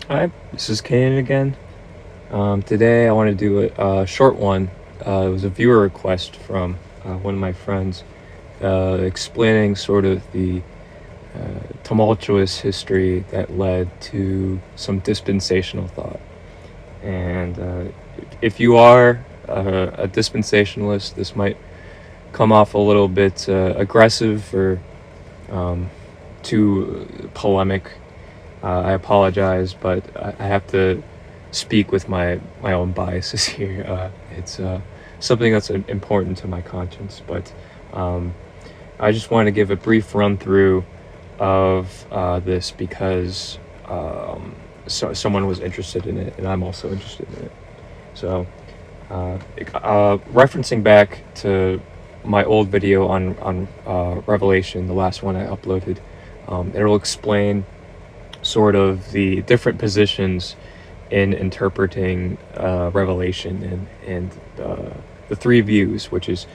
Hi, this is Kanan again. Today I want to do a short one. It was a viewer request from one of my friends explaining sort of the tumultuous history that led to some dispensational thought. And if you are a dispensationalist, this might come off a little bit aggressive or too polemic. I apologize, but I have to speak with my own biases here. It's something that's important to my conscience, but I just want to give a brief run through of this because someone was interested in it, and I'm also interested in it. So, referencing back to my old video on Revelation, the last one I uploaded, it'll explain sort of the different positions in interpreting Revelation and the three views, which is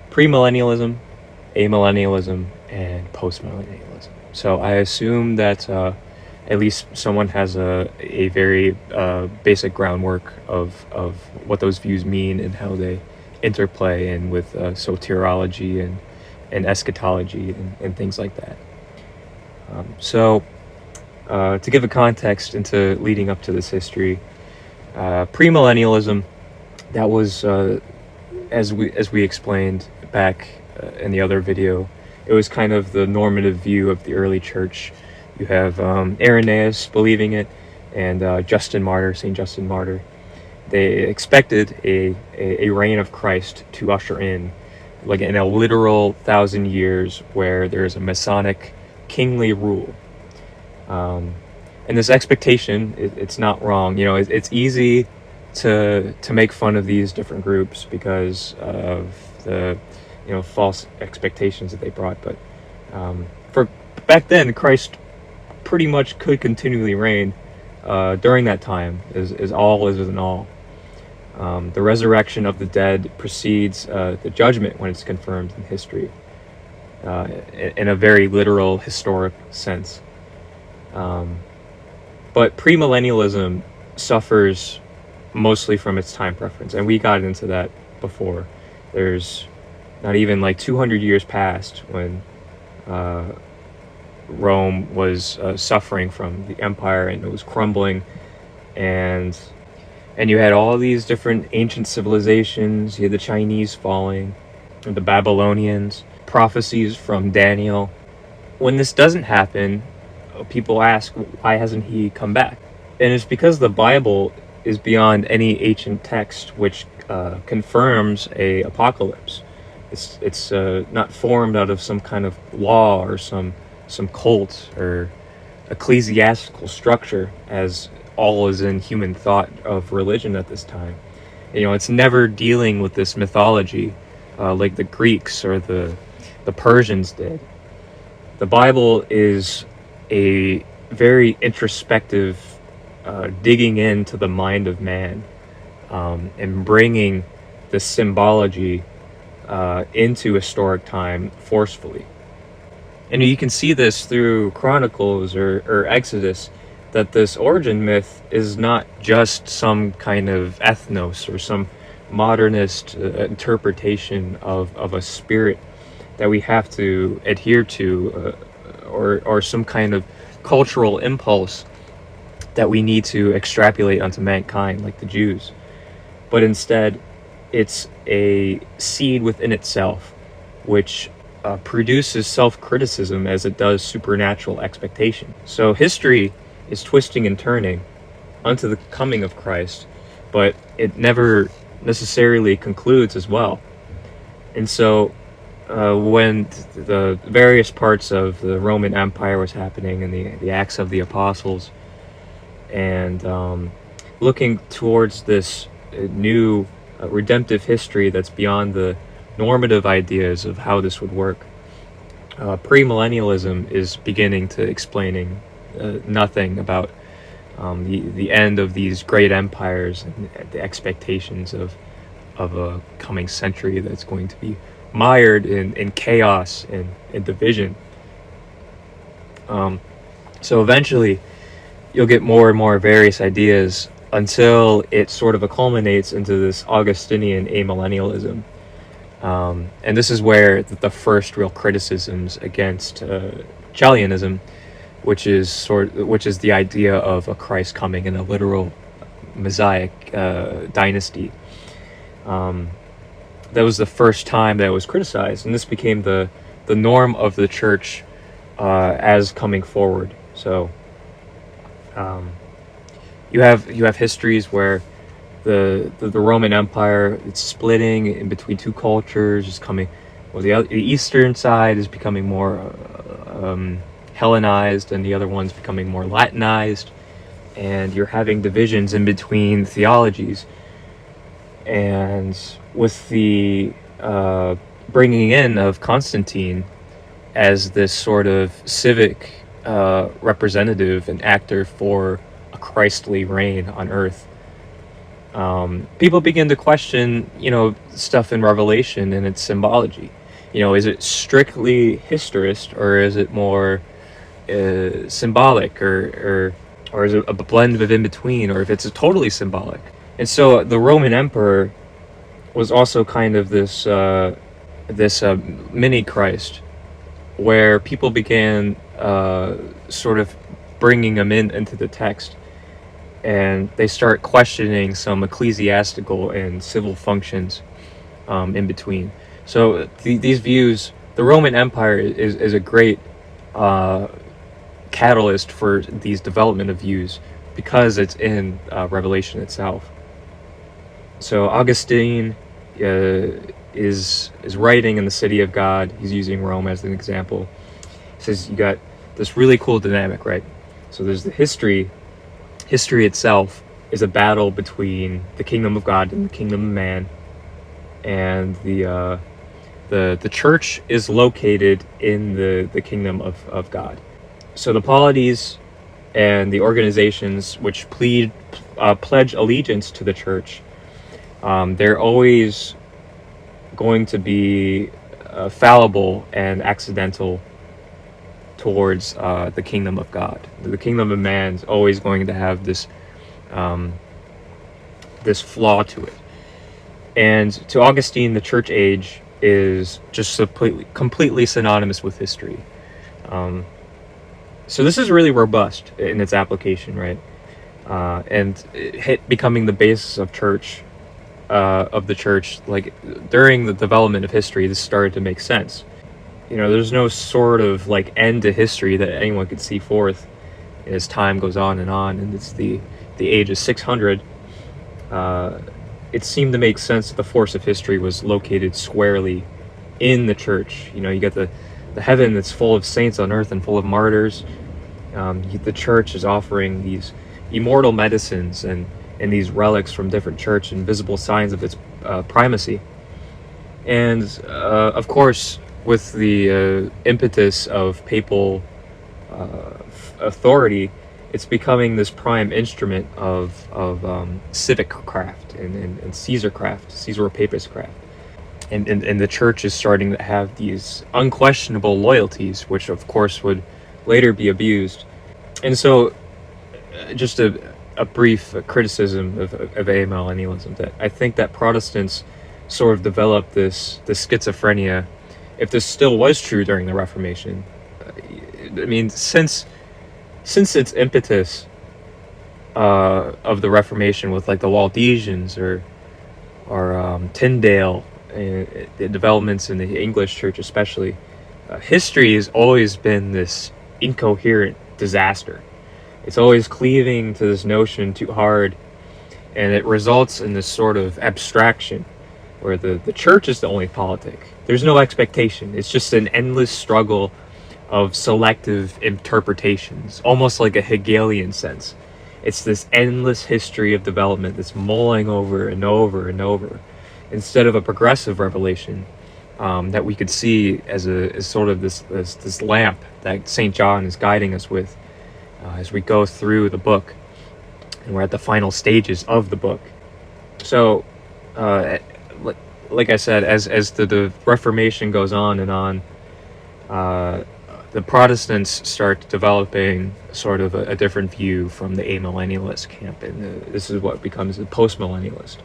premillennialism, amillennialism, and postmillennialism. So I assume that at least someone has a very basic groundwork of what those views mean and how they interplay and with soteriology and eschatology and things like that. So to give a context into leading up to this history, premillennialism, that was as we explained back in the other video, it was kind of the normative view of the early church. You have Irenaeus believing it, and Saint Justin Martyr. They expected a reign of Christ to usher in, like in a literal 1,000 years, where there's a Masonic kingly rule. And this expectation, it's not wrong. You know, it's easy to make fun of these different groups because of the false expectations that they brought. But for back then, Christ pretty much could continually reign during that time. Is all is in all. The resurrection of the dead precedes the judgment when it's confirmed in history, in a very literal historic sense. But premillennialism suffers mostly from its time preference, and we got into that before. There's not even like 200 years past when Rome was suffering from the empire and it was crumbling, and you had all these different ancient civilizations. You had the Chinese falling, and the Babylonians, prophecies from Daniel. When this doesn't happen, people ask, why hasn't he come back? And it's because the Bible is beyond any ancient text which confirms a apocalypse. It's not formed out of some kind of law or some cult or ecclesiastical structure, as all is in human thought of religion at this time. It's never dealing with this mythology like the Greeks or the Persians did. The Bible is a very introspective digging into the mind of man and bringing the symbology into historic time forcefully. And you can see this through Chronicles or Exodus, that this origin myth is not just some kind of ethnos or some modernist interpretation of a spirit that we have to adhere to, or some kind of cultural impulse that we need to extrapolate onto mankind like the Jews. But instead, it's a seed within itself which produces self-criticism as it does supernatural expectation. So history is twisting and turning unto the coming of Christ, but it never necessarily concludes as well. And so when the various parts of the Roman Empire was happening and the Acts of the Apostles, and looking towards this new redemptive history that's beyond the normative ideas of how this would work, premillennialism is beginning to explaining nothing about the end of these great empires and the expectations of a coming century that's going to be mired in chaos and division. So eventually you'll get more and more various ideas until it sort of culminates into this Augustinian amillennialism. And this is where the first real criticisms against Zionism, which is the idea of a Christ coming in a literal Messianic dynasty. That was the first time that it was criticized, and this became the norm of the church as coming forward. So you have histories where the Roman Empire, it's splitting in between two cultures. It's coming, well, the eastern side is becoming more Hellenized, and the other one's becoming more Latinized, and you're having divisions in between theologies. And with the bringing in of Constantine as this sort of civic representative and actor for a Christly reign on earth, people begin to question, stuff in Revelation and its symbology. Is it strictly historist, or is it more symbolic, or is it a blend of in between, or if it's totally symbolic? And so the Roman emperor was also kind of this mini Christ, where people began sort of bringing him into the text, and they start questioning some ecclesiastical and civil functions in between. So these views, the Roman Empire is a great catalyst for these development of views, because it's in Revelation itself. So Augustine is writing in the city of God. He's using Rome as an example. He says you got this really cool dynamic, right? So there's the history. History itself is a battle between the kingdom of God and the kingdom of man, and the church is located in the kingdom of God. So the polities and the organizations which pledge allegiance to the church, they're always going to be fallible and accidental towards the kingdom of God. The kingdom of man is always going to have this flaw to it. And to Augustine, the church age is just completely synonymous with history. So this is really robust in its application, right? And becoming the basis of the church, like during the development of history, this started to make sense. There's no sort of like end to history that anyone could see forth as time goes on, and it's the age of 600. It seemed to make sense that the force of history was located squarely in the church. You get the heaven that's full of saints on earth and full of martyrs. The church is offering these immortal medicines and these relics from different church and visible signs of its primacy. And of course, with the impetus of papal authority, it's becoming this prime instrument of civic craft and Caesar craft, Caesar papist craft. And the church is starting to have these unquestionable loyalties, which of course would later be abused. And so just a brief criticism of amillennialism, that I think that Protestants sort of developed this schizophrenia, if this still was true during the Reformation. I mean, since its impetus of the Reformation with like the Waldensians or Tyndale, the developments in the English church especially, history has always been this incoherent disaster. It's always cleaving to this notion too hard, and it results in this sort of abstraction where the church is the only politic. There's no expectation. It's just an endless struggle of selective interpretations, almost like a Hegelian sense. It's this endless history of development that's mulling over and over and over, instead of a progressive revelation that we could see as sort of this lamp that St. John is guiding us with as we go through the book, and we're at the final stages of the book. So like I said, as the Reformation goes on and on, the Protestants start developing sort of a different view from the amillennialist camp, and this is what becomes the postmillennialist.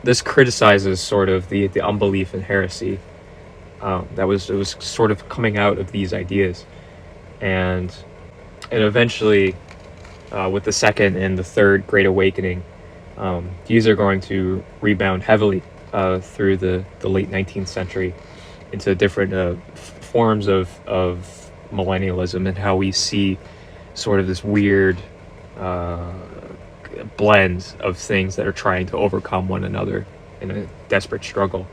This criticizes sort of the unbelief and heresy that was sort of coming out of these ideas, and eventually with the second and the third Great Awakening, these are going to rebound heavily through the late 19th century into different forms of millennialism, and how we see sort of this weird blend of things that are trying to overcome one another in a desperate struggle.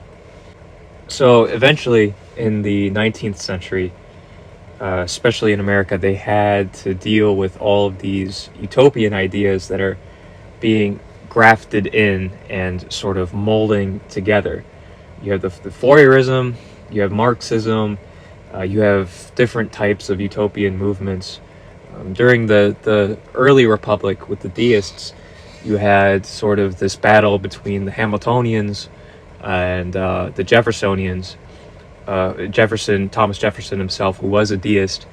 So eventually in the 19th century, especially in America, they had to deal with all of these utopian ideas that are being grafted in and sort of molding together. You have the Fourierism, you have Marxism, you have different types of utopian movements. During the early republic with the deists, you had sort of this battle between the Hamiltonians and the Jeffersonians. Thomas Jefferson himself, who was a deist,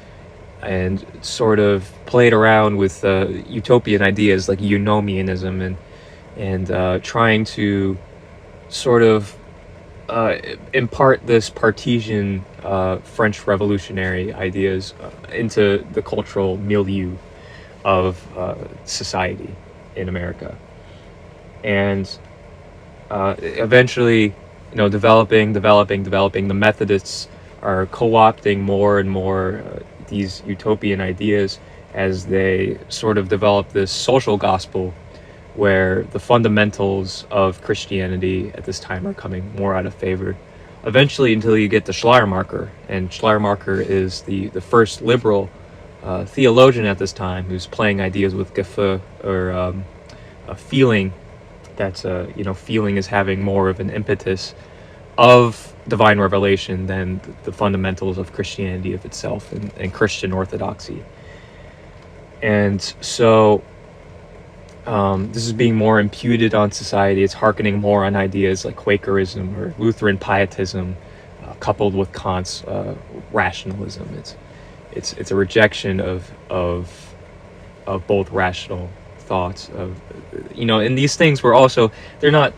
and sort of played around with utopian ideas like eunomianism and trying to sort of impart this Partisan French revolutionary ideas into the cultural milieu of society in America. And eventually, developing, the Methodists are co-opting more and more these utopian ideas as they sort of develop this social gospel where the fundamentals of Christianity at this time are coming more out of favor. Eventually, until you get to Schleiermacher, and Schleiermacher is the first liberal theologian at this time who's playing ideas with Gefühl, or a feeling that's feeling is having more of an impetus of divine revelation than the fundamentals of Christianity of itself and Christian orthodoxy. And so this is being more imputed on society. It's hearkening more on ideas like Quakerism or Lutheran pietism, coupled with Kant's rationalism. It's a rejection of both rational thoughts and these things were also, they're not,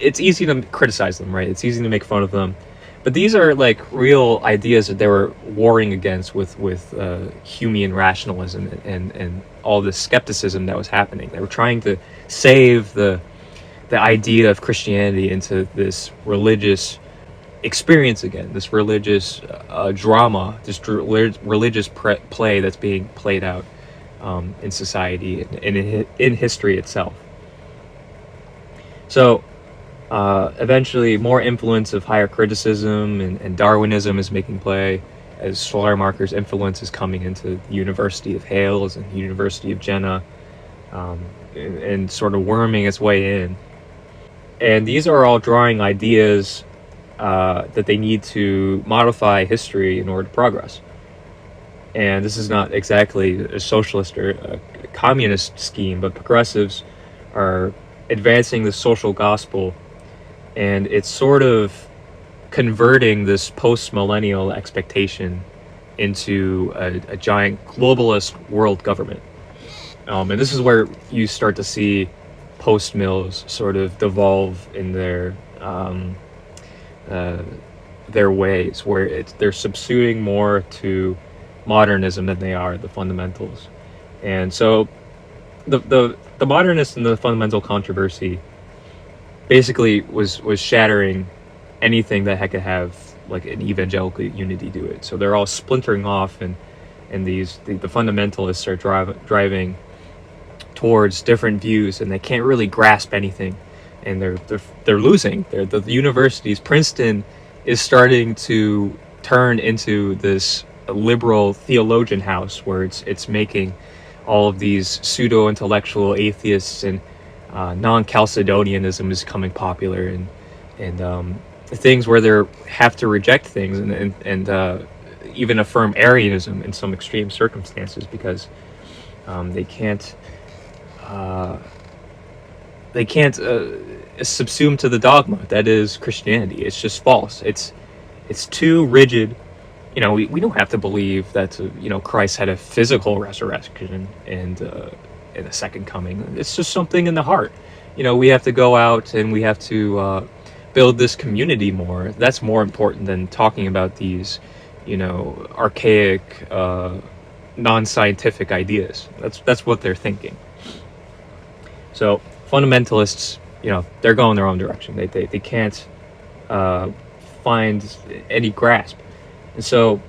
it's easy to criticize them, right? It's easy to make fun of them, but these are like real ideas that they were warring against with Humean rationalism and all this skepticism that was happening. They were trying to save the idea of Christianity into this religious experience again, this religious drama, this religious play that's being played out in society and in history itself. So eventually more influence of higher criticism and Darwinism is making play as Schleiermacher's influence is coming into the University of Hales and the University of Jena, and sort of worming its way in. And these are all drawing ideas that they need to modify history in order to progress. And this is not exactly a socialist or a communist scheme, but progressives are advancing the social gospel, and it's sort of converting this post-millennial expectation into a giant globalist world government. And this is where you start to see post-mills sort of devolve in their ways, where they're subsuing more to modernism than they are the fundamentals. And so the modernist and the fundamental controversy basically was shattering anything that could have like an evangelical unity to it. So they're all splintering off, and the fundamentalists are driving towards different views, and they can't really grasp anything, and they're losing. The universities, Princeton is starting to turn into this liberal theologian house where it's making all of these pseudo-intellectual atheists, and non-Chalcedonianism is becoming popular, and things where they have to reject things and even affirm Arianism in some extreme circumstances because they can't subsume to the dogma that is Christianity. It's just false. It's too rigid we don't have to believe that Christ had a physical resurrection and a second coming. It's just something in the heart. We have to go out and we have to build this community more. That's more important than talking about these archaic non-scientific ideas. That's what they're thinking. So fundamentalists, they're going their own direction. They can't find any grasp. And so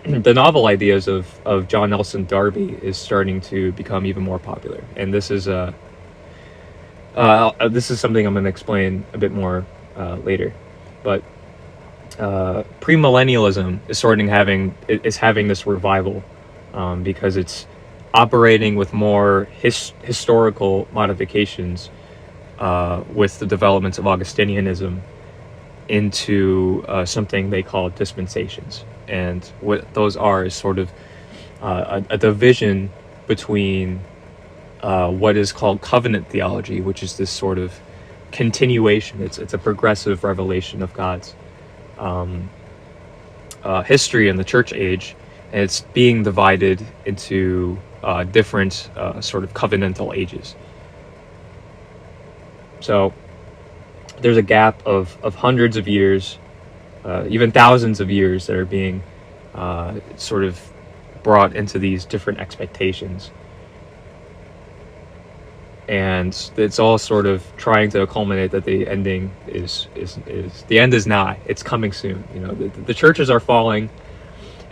the novel ideas of John Nelson Darby is starting to become even more popular. And this is something I'm going to explain a bit more later. But premillennialism is having this revival because it's operating with more historical modifications with the developments of Augustinianism into something they call dispensations. And what those are is sort of a division between what is called covenant theology, which is this sort of continuation. It's a progressive revelation of God's history in the church age, and it's being divided into different sort of covenantal ages. So there's a gap of hundreds of years, even thousands of years, that are being sort of brought into these different expectations. And it's all sort of trying to culminate that the ending is the end is nigh. It's coming soon. The churches are falling.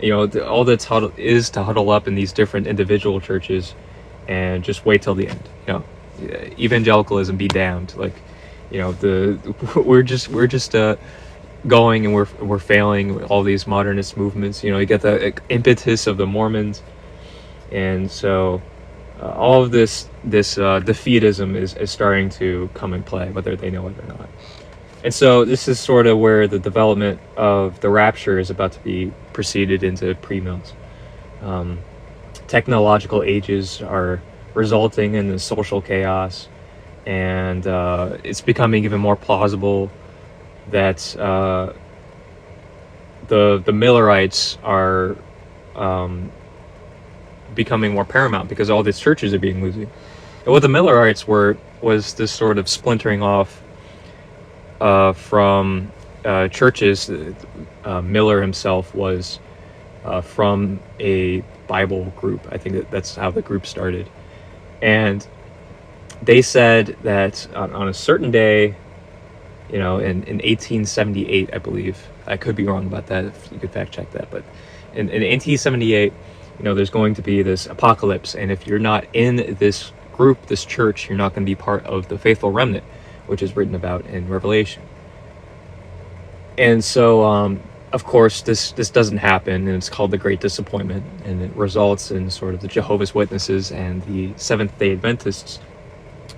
All that's is to huddle up in these different individual churches and just wait till the end. Evangelicalism be damned. We're just going and we're failing with all these modernist movements. You get the impetus of the Mormons, and so all of this defeatism is starting to come in play, whether they know it or not. And so this is sort of where the development of the rapture is about to be preceded into premills. Technological ages are resulting in the social chaos, and it's becoming even more plausible that the Millerites are becoming more paramount because all these churches are being losing. And what the Millerites was this sort of splintering off from churches. Miller himself was from a Bible group. I think that's how the group started. And they said that on a certain day, in 1878, I believe, I could be wrong about that, if you could fact check that, but in 1878, there's going to be this apocalypse, and if you're not in this group, this church, you're not going to be part of the faithful remnant, which is written about in Revelation. And so, of course, this doesn't happen, and it's called the Great Disappointment, and it results in sort of the Jehovah's Witnesses and the Seventh-day Adventists,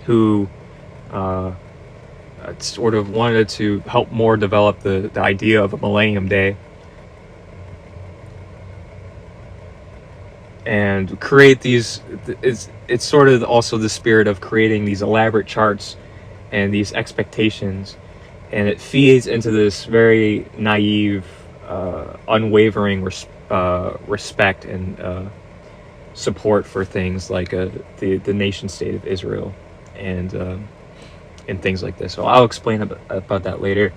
who sort of wanted to help more develop the idea of a millennium day and create these. It's sort of also the spirit of creating these elaborate charts and these expectations, and it feeds into this very naive, unwavering respect and support for things like the nation state of Israel and things like this. So I'll explain about that later.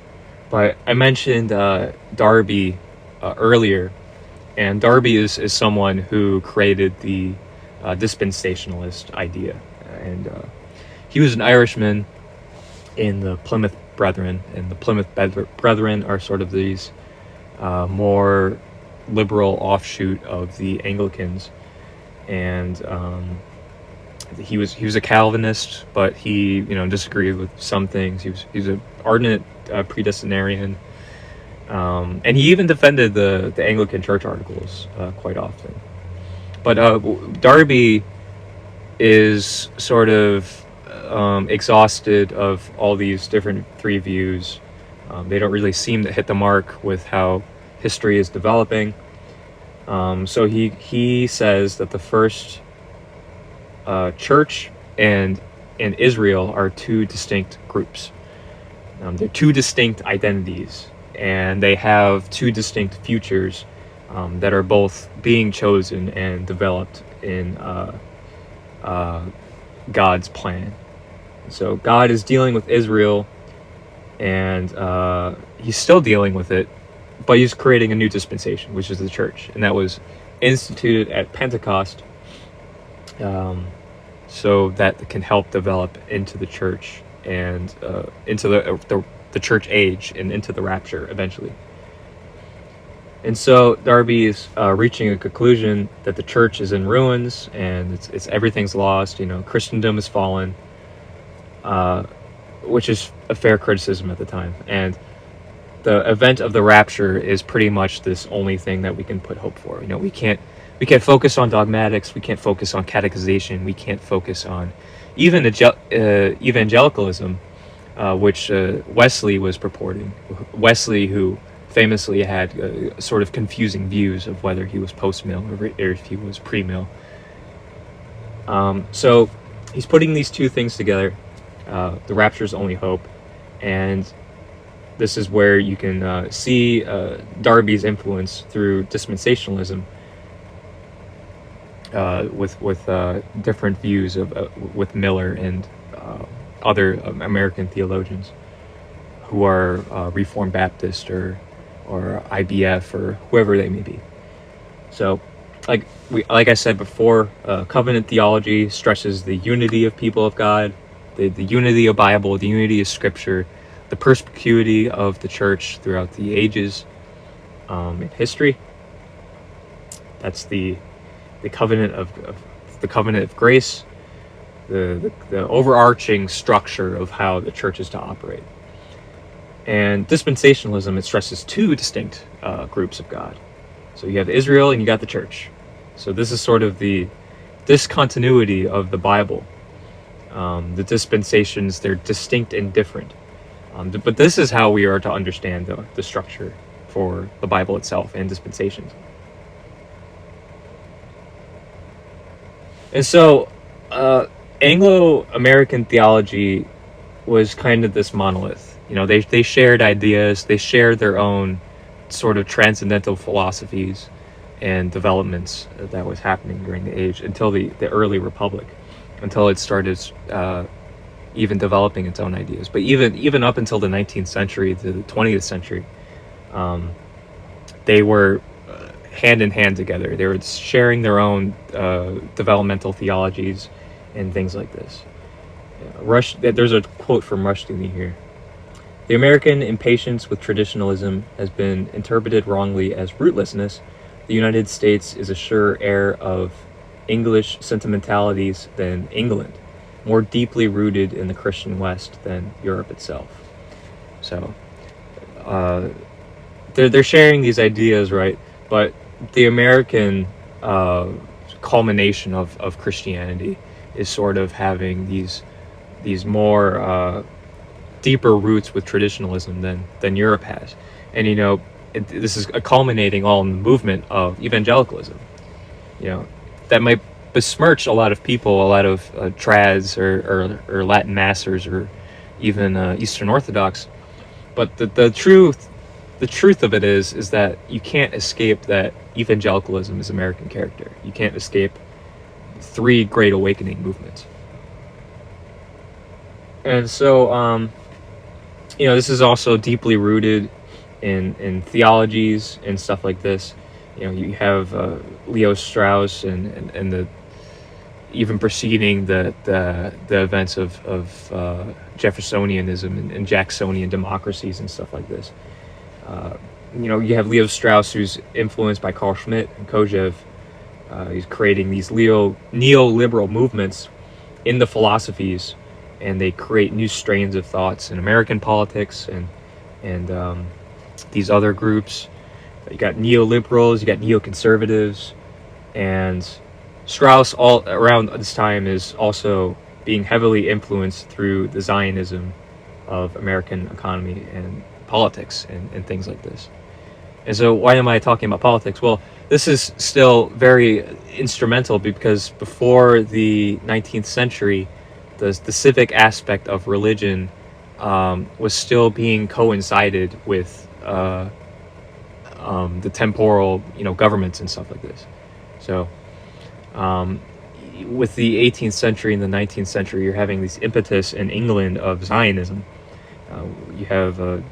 But I mentioned Darby earlier, and Darby is someone who created the dispensationalist idea, and he was an Irishman in the Plymouth Brethren, and the Plymouth Brethren are sort of these more liberal offshoot of the Anglicans, and he was a Calvinist, but he disagreed with some things. He was an ardent predestinarian, and he even defended the Anglican Church articles quite often. But Darby is sort of exhausted of all these different three views. They don't really seem to hit the mark with how history is developing. So he says that the first church and Israel are two distinct groups. They're two distinct identities, and they have two distinct futures that are both being chosen and developed in God's plan. So God is dealing with Israel, and he's still dealing with it, but he's creating a new dispensation, which is the church, and that was instituted at Pentecost, so that it can help develop into the church and into the church age and into the rapture eventually. And so Darby is reaching a conclusion that the church is in ruins and it's everything's lost. Christendom has fallen, which is a fair criticism at the time. And the event of the rapture is pretty much this only thing that we can put hope for. We can't focus on dogmatics. We can't focus on catechization. We can't focus on even evangelicalism, which Wesley was purporting. Wesley, who famously had sort of confusing views of whether he was post-mill or if he was pre-mill. So he's putting these two things together. The rapture's only hope, and this is where you can see Darby's influence through dispensationalism, with different views with Miller and other American theologians who are Reformed Baptist or IBF or whoever they may be. So, like I said before, covenant theology stresses the unity of people of God, the unity of Bible, the unity of Scripture, the perspicuity of the church throughout the ages in history. That's the covenant of grace, the overarching structure of how the church is to operate. And dispensationalism, it stresses two distinct groups of God. So you have Israel and you got the church. So this is sort of the discontinuity of the Bible. The dispensations, they're distinct and different. But this is how we are to understand the structure for the Bible itself and dispensations. And so Anglo-American theology was kind of this monolith. They shared ideas, they shared their own sort of transcendental philosophies and developments that was happening during the age until the early Republic, until it started even developing its own ideas. But even up until the 19th century to the 20th century, they were hand in hand together. They were sharing their own developmental theologies and things like this. There's a quote from Rushdie here. The American impatience with traditionalism has been interpreted wrongly as rootlessness. The United States is a surer heir of English sentimentalities than England, more deeply rooted in the Christian West than Europe itself. So they're sharing these ideas, right? But the American culmination of Christianity is sort of having these more deeper roots with traditionalism than Europe has. And this is culminating all in the movement of evangelicalism. That might besmirch a lot of people, a lot of trads or Latin masters or even Eastern Orthodox, but the truth of it is that you can't escape that evangelicalism is American character. You can't escape three Great Awakening movements. And so this is also deeply rooted in theologies and stuff like this. You have Leo Strauss and the even preceding the events of Jeffersonianism and Jacksonian democracies and stuff like this. You have Leo Strauss, who's influenced by Carl Schmitt and Kojève. He's creating these neoliberal movements in the philosophies, and they create new strains of thoughts in American politics and these other groups. You got neoliberals, you got neoconservatives, and Strauss all around this time is also being heavily influenced through the Zionism of American economy and politics and things like this. And so why am I talking about politics? Well, this is still very instrumental because before the 19th century, the civic aspect of religion was still being coincided with the temporal, governments and stuff like this. So with the 18th century and the 19th century, you're having this impetus in England of Zionism. You have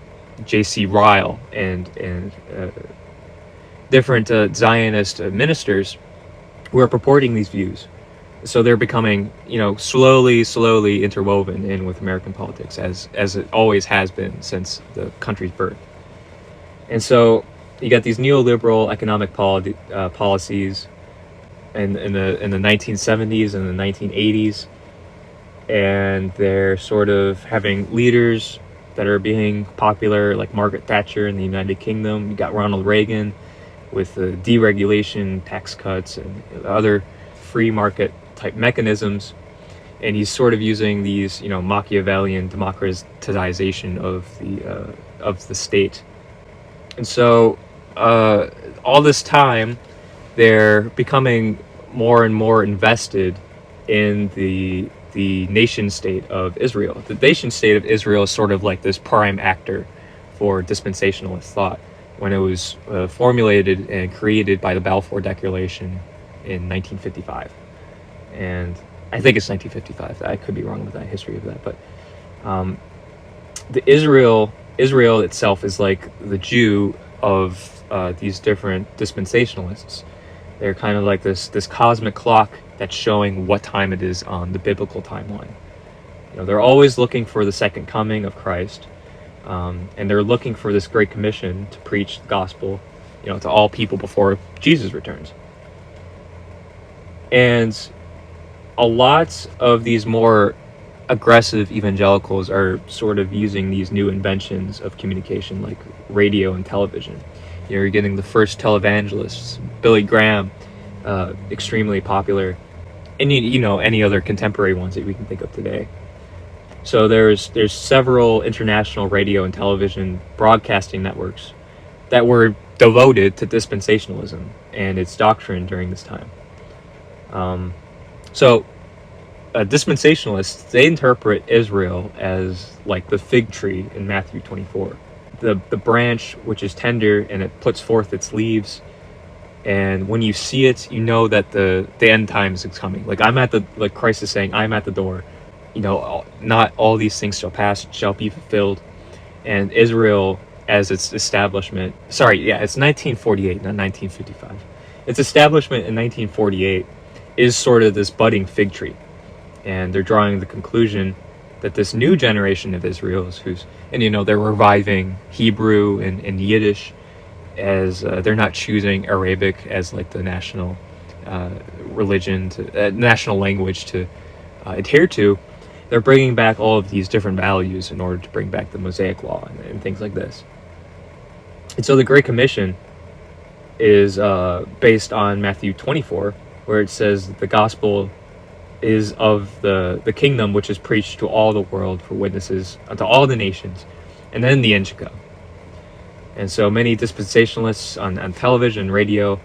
J.C. Ryle and different Zionist ministers who are purporting these views. So they're becoming, slowly interwoven in with American politics, as it always has been since the country's birth. And so you got these neoliberal economic policies in the 1970s and the 1980s, and they're sort of having leaders that are being popular, like Margaret Thatcher in the United Kingdom. You got Ronald Reagan with the deregulation, tax cuts, and other free market type mechanisms, and he's sort of using these, Machiavellian democratization of the state. And so all this time, they're becoming more and more invested in the nation state of Israel. The nation state of Israel is sort of like this prime actor for dispensationalist thought when it was formulated and created by the Balfour Declaration in 1955. And I think it's 1955. I could be wrong with that history of that, but the Israel itself is like the Jew of these different dispensationalists. They're kind of like this cosmic clock that's showing what time it is on the biblical timeline. They're always looking for the second coming of Christ, and they're looking for this great commission to preach the gospel, to all people before Jesus returns. And a lot of these more aggressive evangelicals are sort of using these new inventions of communication, like radio and television. You're getting the first televangelists, Billy Graham, extremely popular, and any other contemporary ones that we can think of today. So there's several international radio and television broadcasting networks that were devoted to dispensationalism and its doctrine during this time. So dispensationalists, they interpret Israel as like the fig tree in Matthew 24. The branch which is tender and it puts forth its leaves, and when you see it, you know that the end times is coming. Like Christ is saying, I'm at the door. Not all these things shall pass, shall be fulfilled. And Israel, as its establishment, it's 1948, not 1955. Its establishment in 1948 is sort of this budding fig tree. And they're drawing the conclusion that this new generation of Israelis they're reviving Hebrew and Yiddish, as they're not choosing Arabic as like the national religion, national language to adhere to. They're bringing back all of these different values in order to bring back the Mosaic Law and things like this. And so the Great Commission is based on Matthew 24, where it says that the gospel is of the kingdom which is preached to all the world for witnesses unto all the nations, and then the end should come. And so many dispensationalists on television and radio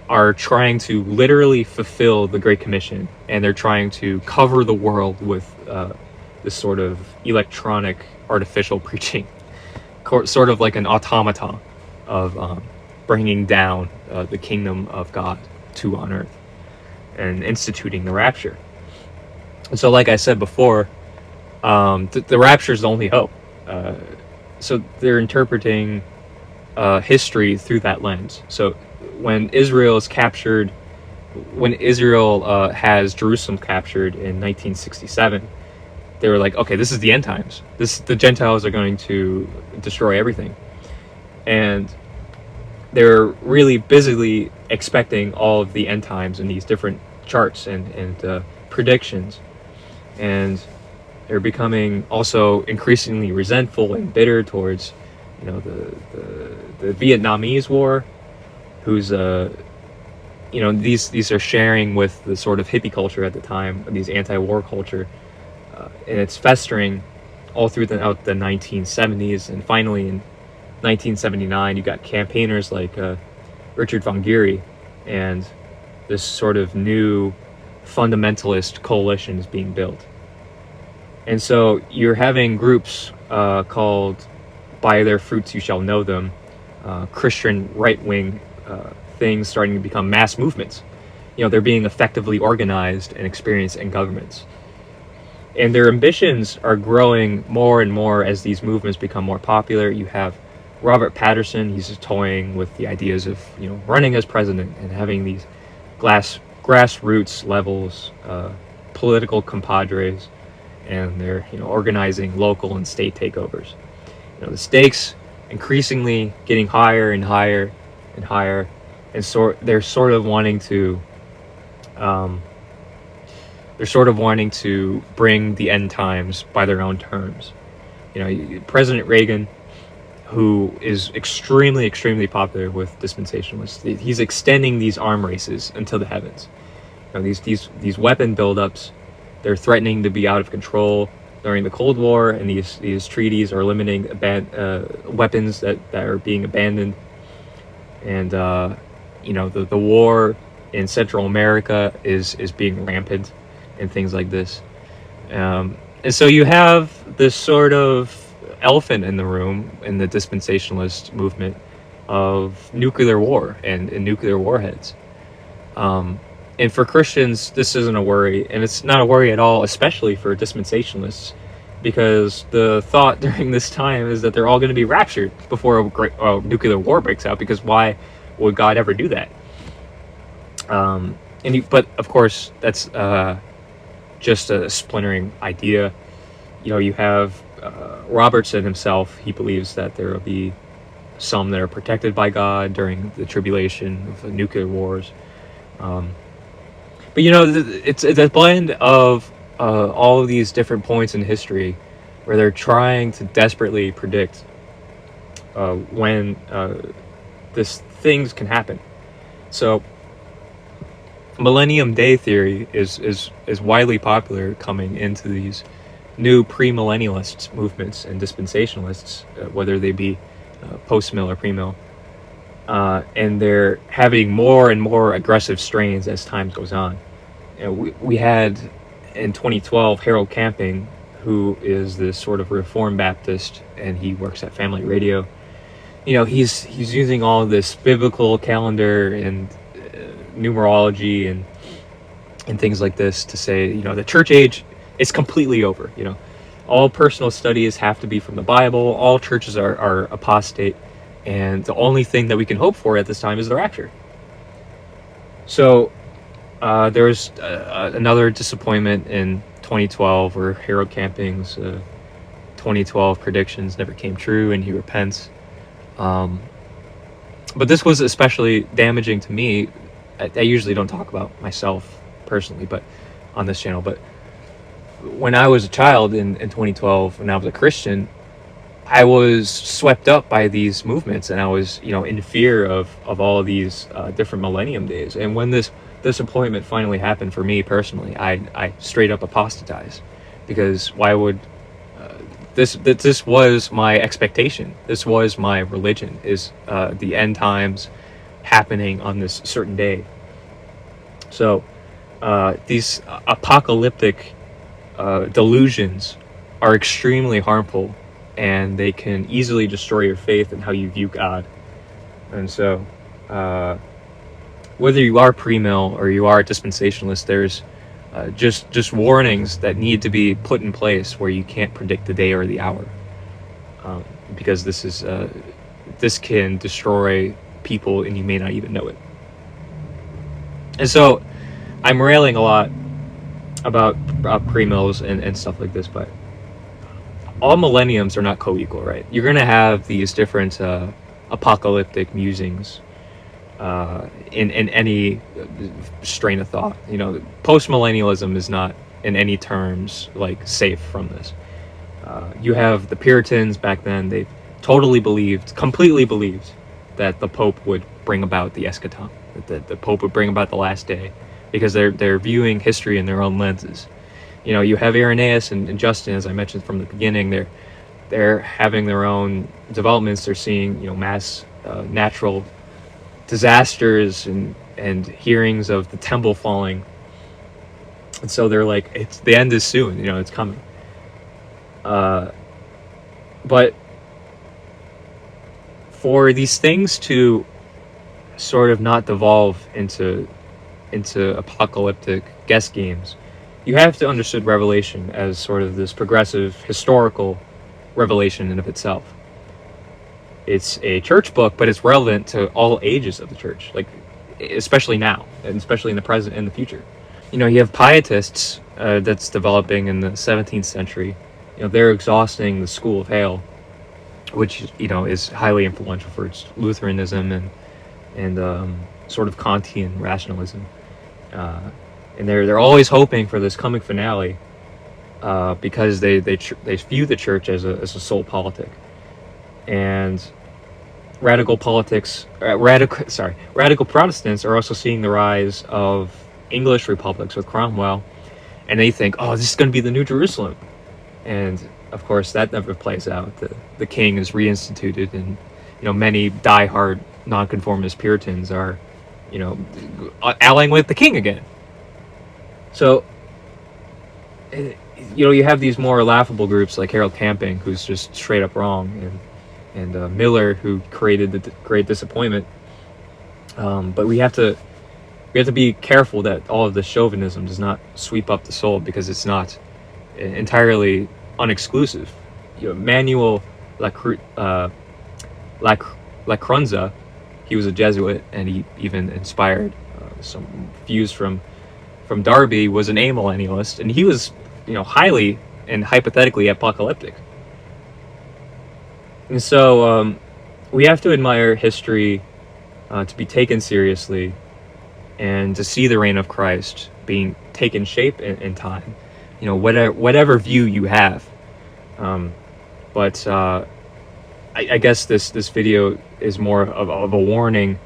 are trying to literally fulfill the Great Commission, and they're trying to cover the world with this sort of electronic artificial preaching, sort of like an automaton of bringing down the kingdom of God on earth and instituting the rapture. And so, like I said before, the rapture is the only hope. So they're interpreting history through that lens. So when Israel is captured, when Israel has Jerusalem captured in 1967, they were like, okay, this is the end times. The Gentiles are going to destroy everything. And they're really busily expecting all of the end times in these different charts and predictions. And they're becoming also increasingly resentful and bitter towards, the Vietnamese War, who's these are sharing with the sort of hippie culture at the time, these anti-war culture, and it's festering all through the 1970s, and finally in 1979 you got campaigners like Richard von Geary, and this sort of new fundamentalist coalition is being built. And so you're having groups called By Their Fruits You Shall Know Them, Christian right-wing things starting to become mass movements. They're being effectively organized and experienced in governments. And their ambitions are growing more and more as these movements become more popular. You have Robert Patterson, he's just toying with the ideas of, running as president and having these grassroots levels, political compadres, and they're, organizing local and state takeovers. The stakes increasingly getting higher and higher and higher, and they're sort of wanting to bring the end times by their own terms. President Reagan, who is extremely popular with dispensationalists, he's extending these arm races into the heavens. These weapon buildups, they're threatening to be out of control during the Cold War, and these treaties are limiting weapons that are being abandoned. And the war in Central America is being rampant, and things like this. And so you have this sort of elephant in the room in the dispensationalist movement of nuclear war and nuclear warheads. And for Christians, this isn't a worry, and it's not a worry at all, especially for dispensationalists, because the thought during this time is that they're all going to be raptured before a nuclear war breaks out, because why would God ever do that? But of course, that's just a splintering idea. You have Robertson himself. He believes that there will be some that are protected by God during the tribulation of the nuclear wars. But it's a blend of all of these different points in history where they're trying to desperately predict when things can happen. So Millennium Day theory is widely popular coming into these new premillennialist movements and dispensationalists, whether they be post-mill or pre-mill. And they're having more and more aggressive strains as time goes on. We had in 2012 Harold Camping, who is this sort of Reformed Baptist, and he works at Family Radio. He's using all of this biblical calendar and numerology and things like this to say, the church age is completely over. All personal studies have to be from the Bible. All churches are apostate, and the only thing that we can hope for at this time is the rapture. So there's another disappointment in 2012 where Harold Camping's 2012 predictions never came true, and he repents. But this was especially damaging to me. I usually don't talk about myself personally, but on this channel. But when I was a child in 2012, when I was a Christian, I was swept up by these movements, and I was, in fear of all of these different Millennium Days. And when this disappointment finally happened for me personally, I straight up apostatized, because why would this was my expectation. This was my religion, is the end times happening on this certain day. So these apocalyptic delusions are extremely harmful, and they can easily destroy your faith and how you view God. And so whether you are pre-mill or you are a dispensationalist, there's just warnings that need to be put in place where you can't predict the day or the hour, because this can destroy people and you may not even know it. And so I'm railing a lot about pre-mills and stuff like this, but all millenniums are not co-equal, right? You're going to have these different apocalyptic musings in any strain of thought. Post-millennialism is not in any terms like safe from this. You have the Puritans back then. They completely believed that the Pope would bring about the eschaton, that the Pope would bring about the last day, because they're viewing history in their own lenses. You have Irenaeus and Justin, as I mentioned from the beginning. They're having their own developments. They're seeing mass natural disasters and hearings of the temple falling, and so they're like, the end is soon. It's coming. But for these things to sort of not devolve into apocalyptic guess games, you have to understand Revelation as sort of this progressive historical revelation in and of itself. It's a church book, but it's relevant to all ages of the church, like especially now, and especially in the present and the future. You have pietists that's developing in the 17th century. They're exhausting the school of Hale, which is highly influential for its Lutheranism and sort of Kantian rationalism. And they're always hoping for this coming finale because they view the church as a sole politic. And radical Protestants are also seeing the rise of English republics with Cromwell, and they think, oh, this is going to be the New Jerusalem. And of course that never plays out. The king is reinstituted, and many diehard nonconformist Puritans are allying with the king again. So you have these more laughable groups like Harold Camping, who's just straight up wrong, and Miller, who created the Great Disappointment. But we have to be careful that all of the chauvinism does not sweep up the soul, because it's not entirely unexclusive. Manuel Lacrunza, he was a Jesuit, and he even inspired some views from Darby, was an amillennialist, and he was highly and hypothetically apocalyptic. And so we have to admire history to be taken seriously, and to see the reign of Christ being taken shape in time, whatever view you have. But I guess this video is more of a warning.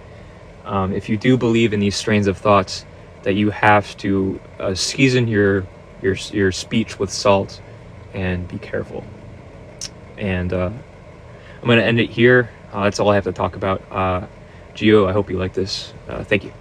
If you do believe in these strains of thoughts, that you have to season your speech with salt and be careful. And I'm going to end it here. That's all I have to talk about. Gio, I hope you like this. Thank you.